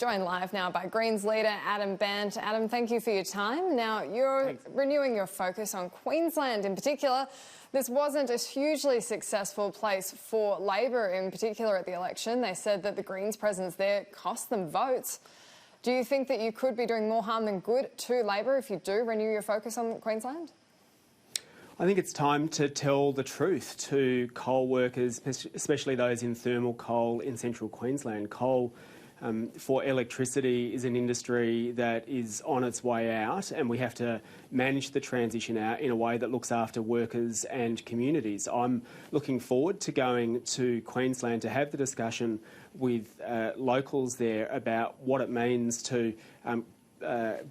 Joined live now by Greens leader Adam Bandt. Adam, thank you for your time. Now, you're renewing your focus on Queensland in particular. This wasn't a hugely successful place for Labor in particular at the election. They said that the Greens presence there cost them votes. Do you think that you could be doing more harm than good to Labor if you do renew your focus on Queensland? I think it's time to tell the truth to coal workers, especially those in thermal coal in central Queensland. Coal for electricity is an industry that is on its way out, and we have to manage the transition out in a way that looks after workers and communities. I'm looking forward to going to Queensland to have the discussion with locals there about what it means to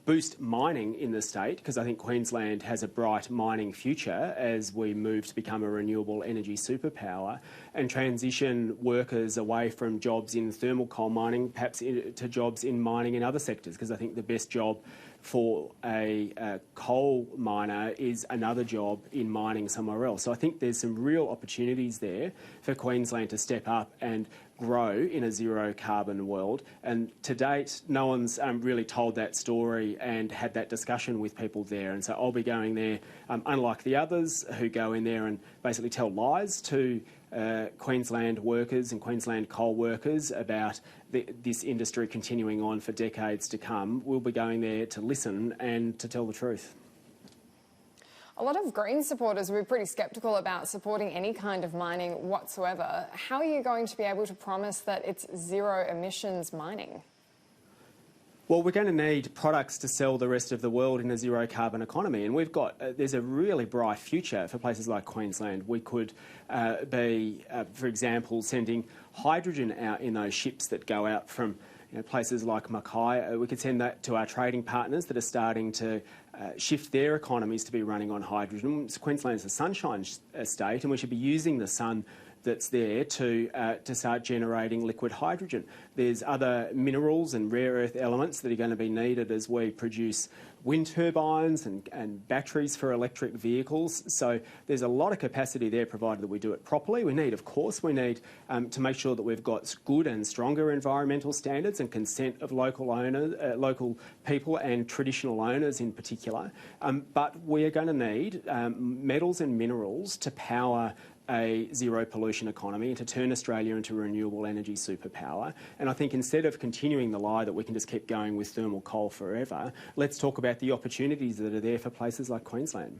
boost mining in the state, because I think Queensland has a bright mining future as we move to become a renewable energy superpower, and transition workers away from jobs in thermal coal mining, perhaps to jobs in mining in other sectors, because I think the best job for a coal miner is another job in mining somewhere else. So I think there's some real opportunities there for Queensland to step up and grow in a zero carbon world. And to date, no one's really told that story and had that discussion with people there. And so I'll be going there, unlike the others who go in there and basically tell lies to Queensland workers and Queensland coal workers about this industry continuing on for decades to come. We'll be going there to listen and to tell the truth. A lot of Greens supporters will be pretty sceptical about supporting any kind of mining whatsoever. How are you going to be able to promise that it's zero emissions mining? Well, we're going to need products to sell the rest of the world in a zero carbon economy, and we've got there's a really bright future for places like Queensland. We could be, for example, sending hydrogen out in those ships that go out from places like Mackay. We could send that to our trading partners that are starting to shift their economies to be running on hydrogen. Queensland is a sunshine state, and we should be using the sun that's there to start generating liquid hydrogen. There's other minerals and rare earth elements that are going to be needed as we produce wind turbines and batteries for electric vehicles. So there's a lot of capacity there, provided that we do it properly. We need to make sure that we've got good and stronger environmental standards and consent of local owners, local people and traditional owners in particular. But we are going to need metals and minerals to power a zero pollution economy and to turn Australia into a renewable energy superpower. And I think instead of continuing the lie that we can just keep going with thermal coal forever, let's talk about the opportunities that are there for places like Queensland.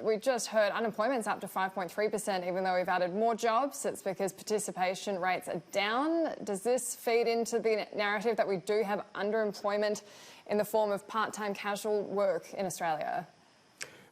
We just heard unemployment's up to 5.3%, even though we've added more jobs. It's because participation rates are down. Does this feed into the narrative that we do have underemployment in the form of part-time casual work in Australia?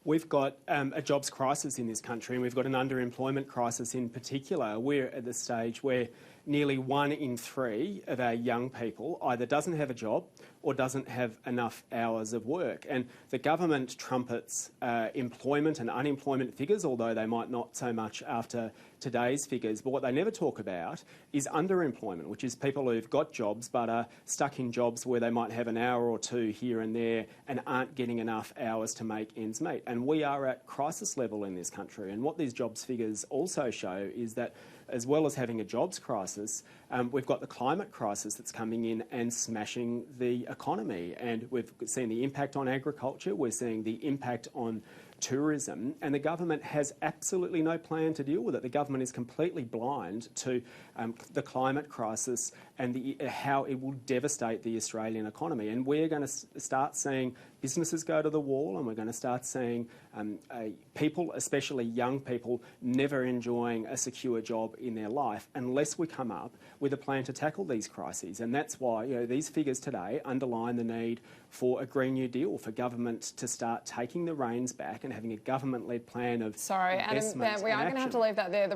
We've got a jobs crisis in this country, and we've got an underemployment crisis in particular. We're at the stage where nearly 1 in 3 of our young people either doesn't have a job or doesn't have enough hours of work. And the government trumpets employment and unemployment figures, although they might not so much after today's figures. But what they never talk about is underemployment, which is people who've got jobs but are stuck in jobs where they might have an hour or two here and there and aren't getting enough hours to make ends meet. And we are at crisis level in this country. And what these jobs figures also show is that as well as having a jobs crisis, we've got the climate crisis that's coming in and smashing the economy. And we've seen the impact on agriculture, we're seeing the impact on tourism, and the government has absolutely no plan to deal with it. The government is completely blind to the climate crisis and how it will devastate the Australian economy. And we're going to start seeing businesses go to the wall, and we're going to start seeing people, especially young people, never enjoying a secure job in their life unless we come up with a plan to tackle these crises. And that's why these figures today underline the need for a Green New Deal, for government to start taking the reins back and having a government-led plan of Sorry, Adam Bandt, we are going to have to leave that there.